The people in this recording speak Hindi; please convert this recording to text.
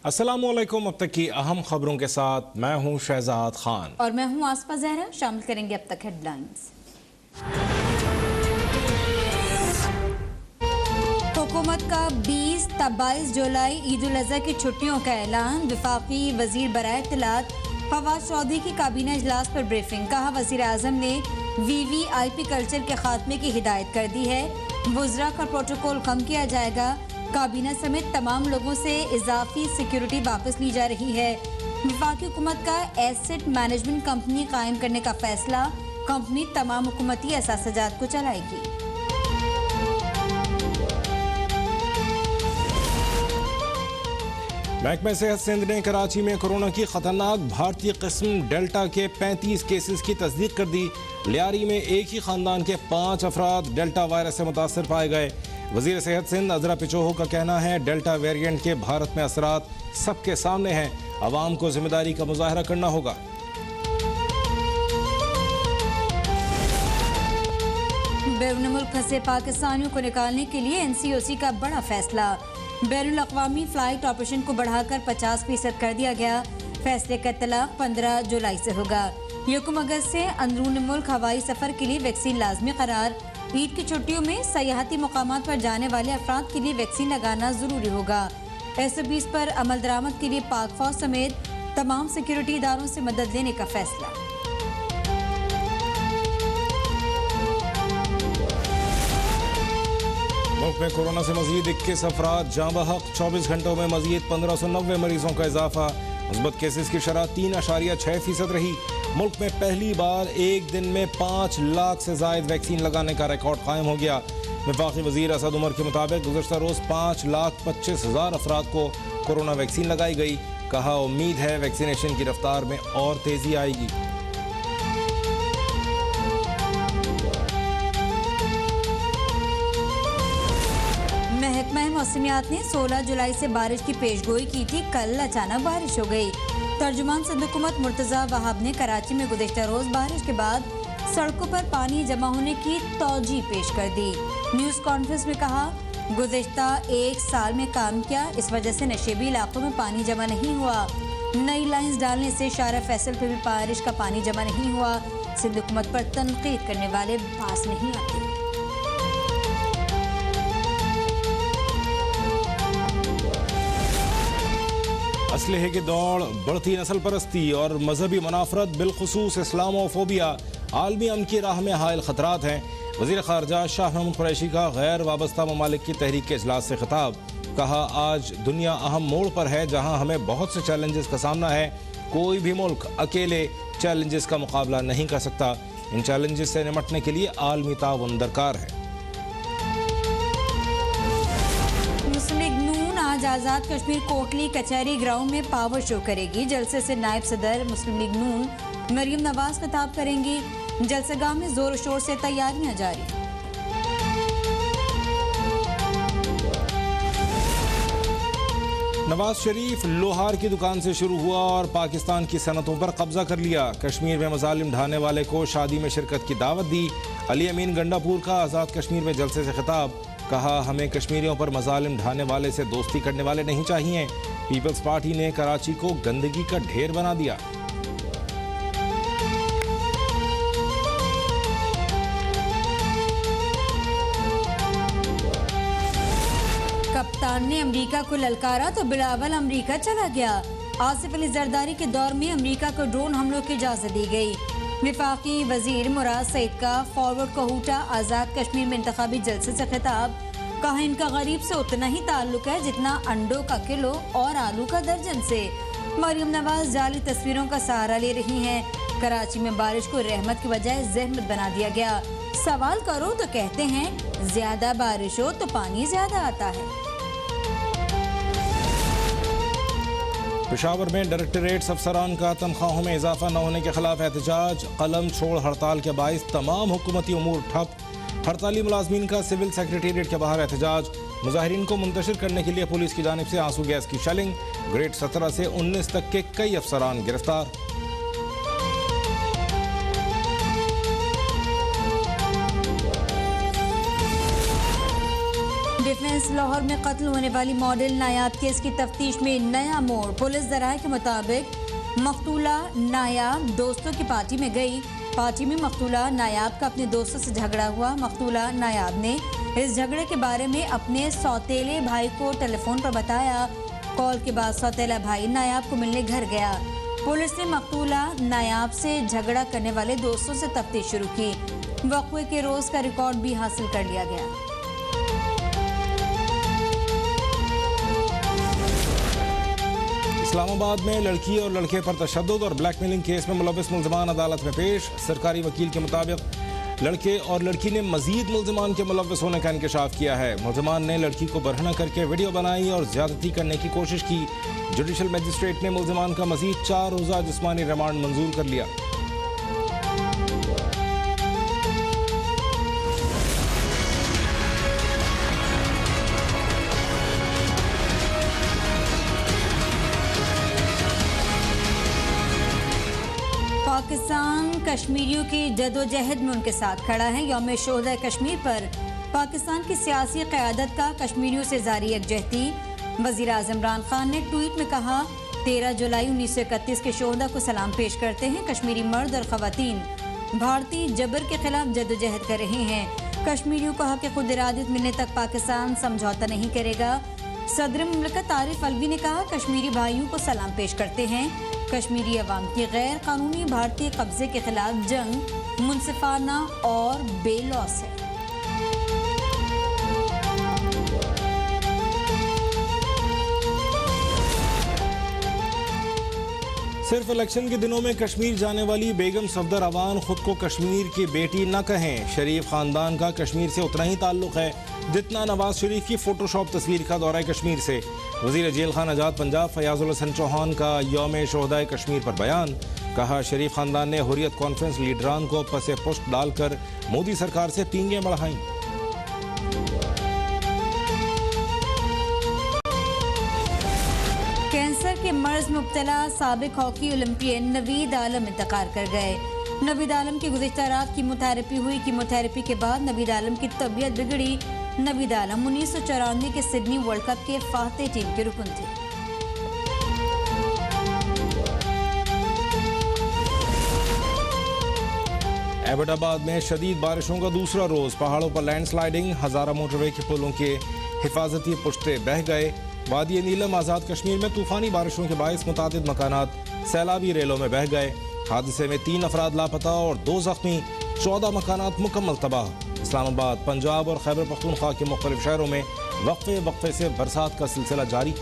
अस्सलामुअलैकुम। अब तक की अहम खबरों के साथ मैं हूं शहजाद खान और मैं हूं आसफा जहरा। शामिल करेंगे अब तक हेडलाइंस। हुकूमत का 20-22 जुलाई ईद उल अजहा की छुट्टियों का ऐलान। वफाकी वजीर बराए इत्तलात फवाद चौधरी की काबीना इजलास पर ब्रीफिंग। कहा वजीर आजम ने VVIP कल्चर के खात्मे की हिदायत कर दी है। वुज़रा का प्रोटोकॉल कम किया जाएगा। काबीना समेत तमाम लोगों से इजाफी सिक्योरिटी वापस ली जा रही है। वफाकी हुकूमत का एसेट मैनेजमेंट कंपनी कायम करने का फैसला। कंपनी तमाम हुकूमती असासजात को चलाएगी। महकमा सेहत सिंध ने कराची में कोरोना की खतरनाक भारतीय किस्म डेल्टा के 35 केसेस की तस्दीक कर दी। लियारी में एक ही खानदान के 5 अफराद डेल्टा वायरस से मुतासर पाए गए। वजीर सेहत सिंध अजरा पिचोहो का कहना है डेल्टा वेरिएंट के भारत में असरात सबके सामने हैं, अवाम को जिम्मेदारी का मुजाहरा करना होगा। बैरून मुल्क फंसे पाकिस्तानियों को निकालने के लिए NCOC का बड़ा फैसला। बैरून अक़वामी फ्लाइट ऑपरेशन को बढ़ाकर 50% कर दिया गया। फैसले का इत्तलाक़ 15 जुलाई से होगा। 1 अगस्त से अंदरून मुल्क हवाई सफर के लिए वैक्सीन लाजमी करार। ईद की छुट्टियों में सयाहती मुकामात पर जाने वाले अफराद के लिए वैक्सीन लगाना जरूरी होगा। SOPs पर अमल दरामद के लिए पाक फौज समेत तमाम सिक्योरिटी इदारों से मदद लेने का फैसला। मुल्क में कोरोना से मजीद 21 अफराद जाँ बहक। 24 घंटों में मजीद 1590 मरीजों का इजाफा। मुस्बत केसेस की शरह 3.6% रही। मुल्क में पहली बार एक दिन में 5 लाख से जायद वैक्सीन लगाने का रिकॉर्ड कायम हो गया। वफाकी वजीर असद उमर के मुताबिक गुज़श्ता रोज 5,25,000 अफराद को कोरोना वैक्सीन लगाई गई। कहा उम्मीद है वैक्सीनेशन की रफ्तार में और तेजी आएगी। महकमा मौसमियात ने 16 जुलाई से बारिश की पेशगोई की थी। कल अचानक बारिश हो गई। तर्जुमान सिंध हुकूमत मुर्तज़ा वहाब ने कराची में गुज़श्ता रोज बारिश के बाद सड़कों पर पानी जमा होने की तौजी पेश कर दी। न्यूज़ कॉन्फ्रेंस में कहा गुज़श्ता 1 साल में काम किया, इस वजह से नशेबी इलाकों में पानी जमा नहीं हुआ। नई लाइन्स डालने से शारा फैसल पर भी बारिश का पानी जमा नहीं हुआ। सिंध हुकूमत पर तनकीद करने वाले पास नहीं आते। असलहे की दौड़, बढ़ती नस्ल परस्ती और मजहबी मुनाफरत बिलखुसूस इस्लामोफोबिया आलमी अमन की राह में हायल खतरात हैं। वज़ीर ख़ारजा शाह महमूद कुरैशी का गैर वाबस्ता ममालिक की तहरीक के इजलास से खिताब। कहा आज दुनिया अहम मोड़ पर है जहाँ हमें बहुत से चैलेंजेस का सामना है। कोई भी मुल्क अकेले चैलेंजेस का मुकाबला नहीं कर सकता। इन चैलेंजेस से निमटने के लिए आलमी ताउन दरकार है। आज आज़ाद कश्मीर कोटली कचहरी ग्राउंड में पावर शो करेगी। जलसे से नायब सदर मुस्लिम लीग नून मरियम नवाज खिताब करेंगी। जलसेगाह में जोर शोर से तैयारियां जारी। नवाज शरीफ लोहार की दुकान से शुरू हुआ और पाकिस्तान की सनतों पर कब्जा कर लिया। कश्मीर में मजालिम ढाने वाले को शादी में शिरकत की दावत दी। अली अमीन गंडापुर का आज़ाद कश्मीर में जलसे से खिताब। कहा हमें कश्मीरियों पर मजालिम ढाने वाले से दोस्ती करने वाले नहीं चाहिए। पीपल्स पार्टी ने कराची को गंदगी का ढेर बना दिया। कप्तान ने अमेरिका को ललकारा तो बिलावल अमेरिका चला गया। आसिफ अली जरदारी के दौर में अमेरिका को ड्रोन हमलों की इजाजत दी गई। वफाकी वजीर मुराद सईद का फॉरवर्ड कहूटा आज़ाद कश्मीर में इंतखाबी जलसे से खिताब। कहा इनका गरीब से उतना ही ताल्लुक है जितना अंडों का किलो और आलू का दर्जन से। मरियम नवाज जाली तस्वीरों का सहारा ले रही हैं। कराची में बारिश को रहमत की बजाय जहमत बना दिया गया। सवाल करो तो कहते हैं ज्यादा बारिश हो तो पानी ज्यादा आता है। पेशावर में डायरेक्टरेट अफसरान का तनख्वाहों में इजाफा न होने के खिलाफ एहतजाज। कलम छोड़ हड़ताल के बाइस तमाम हुकूमती उमूर ठप। हड़ताली मुलाजमीन का सिविल सेक्रेटेरिएट के बाहर एहतजाज। मुजाहिरीन को मुंतशिर करने के लिए पुलिस की जानिब से आंसू गैस की शेलिंग। ग्रेड 17 से 19 तक के कई अफसरान गिरफ्तार। डिफेंस लाहौर में कत्ल होने वाली मॉडल नायाब केस की तफ्तीश में नया मोड़। पुलिस ज़राए के मुताबिक मकतूला नायाब दोस्तों की पार्टी में गई। पार्टी में मकतूला नायाब का अपने दोस्तों से झगड़ा हुआ। मकतूला नायाब ने इस झगड़े के बारे में अपने सौतेले भाई को टेलीफोन पर बताया। कॉल के बाद सौतेला भाई नायाब को मिलने घर गया। पुलिस ने मकतूला नायाब से झगड़ा करने वाले दोस्तों से तफ्तीश शुरू की। वक़्वे के रोज का रिकॉर्ड भी हासिल कर लिया गया। इस्लामाबाद में लड़की और लड़के पर तशद्दुद और ब्लैकमेलिंग केस में मुलव्वस मुल्ज़मान अदालत में पेश। सरकारी वकील के मुताबिक लड़के और लड़की ने मजीद मुल्ज़मान के मुलव्वस होने का इंकशाफ किया है। मुल्ज़मान ने लड़की को बरहना करके वीडियो बनाई और ज्यादती करने की कोशिश की। जुडिशल मजिस्ट्रेट ने मुल्ज़मान का मजीद 4 रोज़ा जिस्मानी रिमांड मंजूर कर लिया। पाकिस्तान कश्मीरियों की जदोजहद में उनके साथ खड़ा है। यौम शोहदा कश्मीर पर पाकिस्तान की सियासी क़यादत का कश्मीरियों से जारी यकजहती। वज़ीर आज़म इमरान खान ने ट्वीट में कहा, 13 जुलाई 1931 के शोहदा को सलाम पेश करते हैं। कश्मीरी मर्द और ख़वातीन भारतीय जबर के खिलाफ जदोजहद कर रहे हैं। कश्मीरियों को हक़ खुद इरादत मिलने तक पाकिस्तान समझौता नहीं करेगा। सदर मुमलिकत आरिफ अलवी ने कहा, कश्मीरी भाइयों को सलाम पेश करते हैं। कश्मीरी अवाम की गैर कानूनी भारतीय कब्जे के खिलाफ जंग मुनसिफाना और बेलौस है। सिर्फ इलेक्शन के दिनों में कश्मीर जाने वाली बेगम सफदर अवान खुद को कश्मीर की बेटी न कहें। शरीफ खानदान का कश्मीर से उतना ही ताल्लुक है जितना नवाज शरीफ की फोटोशॉप तस्वीर का दौरा कश्मीर से। वजीर जेल खान आजाद पंजाब फयाजुल हसन चौहान का यौम शोहदा कश्मीर पर बयान। कहा, शरीफ खानदान ने हुर्रियत कॉन्फ्रेंस लीडरान को पसे पुष्ट डालकर मोदी सरकार से पींगे बढ़ाई। कैंसर के मर्ज मुब्तला साबिक हॉकी ओलंपियन नवीद आलम इंतकाल कर गए। नवीद आलम की गुज़िश्ता रात कीमोथेरेपी हुई। कीमोथेरेपी के बाद नवीद आलम की तबीयत बिगड़ी। नवीद आलम 1994 के सिडनी वर्ल्ड कप के फाते टीम के रुकन थे। एबटाबाद में शदीद बारिशों का दूसरा रोज। पहाड़ों पर लैंडस्लाइडिंग, हजारा मोटरवे के पुलों के हिफाजती पुश्ते बह गए। वादी नीलम आज़ाद कश्मीर में तूफानी बारिशों के बायस मुतादिद मकानात सैलाबी रेलों में बह गए। हादसे में 3 अफराद लापता और 2 जख्मी, 14 मकानात मुकम्मल तबाह। इस्लामाबाद, पंजाब और खैबर पख्तूनख्वा के मुख्तलिफ शहरों में वक्फे से बरसात का सिलसिला जारी।